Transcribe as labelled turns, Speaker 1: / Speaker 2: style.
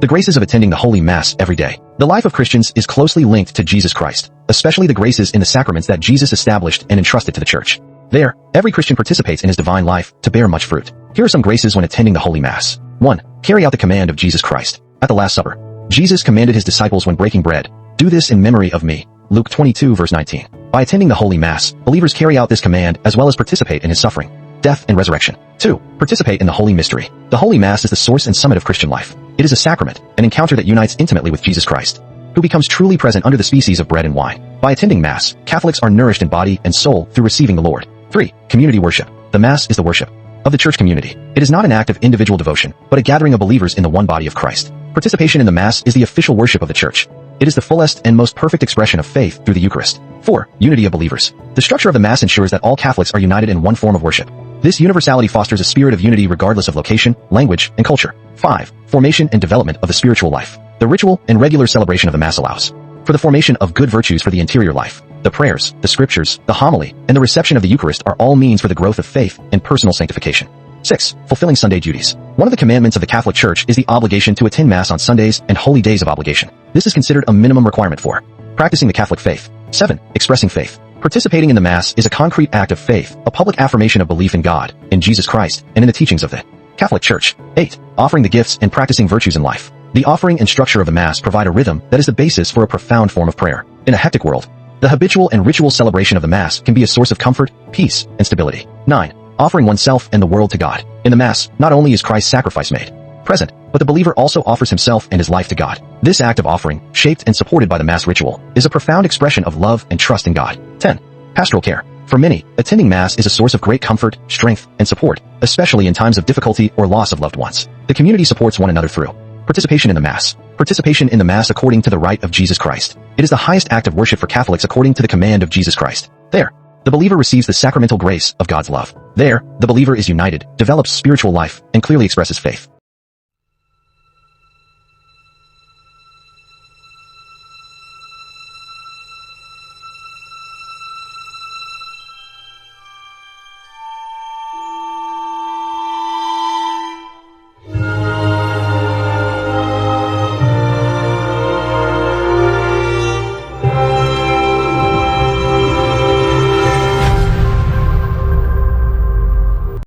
Speaker 1: The graces of attending the Holy Mass every day. The life of Christians is closely linked to Jesus Christ, especially the graces in the sacraments that Jesus established and entrusted to the Church. There, every Christian participates in his divine life to bear much fruit. Here are some graces when attending the Holy Mass. 1. Carry out the command of Jesus Christ. At the Last Supper, Jesus commanded his disciples when breaking bread, "Do this in memory of me." Luke 22 verse 19. By attending the Holy Mass, believers carry out this command as well as participate in his suffering, death, and resurrection. 2. Participate in the Holy Mystery. The Holy Mass is the source and summit of Christian life. It is a sacrament, an encounter that unites intimately with Jesus Christ, who becomes truly present under the species of bread and wine. By attending Mass, Catholics are nourished in body and soul through receiving the Lord. 3. Community worship. The Mass is the worship of the church community. It is not an act of individual devotion, but a gathering of believers in the one body of Christ. Participation in the Mass is the official worship of the Church. It is the fullest and most perfect expression of faith through the Eucharist. 4. Unity of believers. The structure of the Mass ensures that all Catholics are united in one form of worship. This universality fosters a spirit of unity regardless of location, language, and culture. 5. Formation and development of the spiritual life. The ritual and regular celebration of the Mass allows for the formation of good virtues for the interior life. The prayers, the scriptures, the homily, and the reception of the Eucharist are all means for the growth of faith and personal sanctification. 6. Fulfilling Sunday duties. One of the commandments of the Catholic Church is the obligation to attend Mass on Sundays and holy days of obligation. This is considered a minimum requirement for practicing the Catholic faith. 7. Expressing faith. Participating in the Mass is a concrete act of faith, a public affirmation of belief in God, in Jesus Christ, and in the teachings of the Catholic Church. 8. Offering the gifts and practicing virtues in life. The offering and structure of the Mass provide a rhythm that is the basis for a profound form of prayer. In a hectic world, the habitual and ritual celebration of the Mass can be a source of comfort, peace, and stability. 9. Offering oneself and the world to God. In the Mass, not only is Christ's sacrifice made present, but the believer also offers himself and his life to God. This act of offering, shaped and supported by the Mass ritual, is a profound expression of love and trust in God. 10. Pastoral care. For many, attending Mass is a source of great comfort, strength, and support, especially in times of difficulty or loss of loved ones. The community supports one another through participation in the Mass. Participation in the Mass according to the rite of Jesus Christ. It is the highest act of worship for Catholics according to the command of Jesus Christ. There, the believer receives the sacramental grace of God's love. There, the believer is united, develops spiritual life, and clearly expresses faith.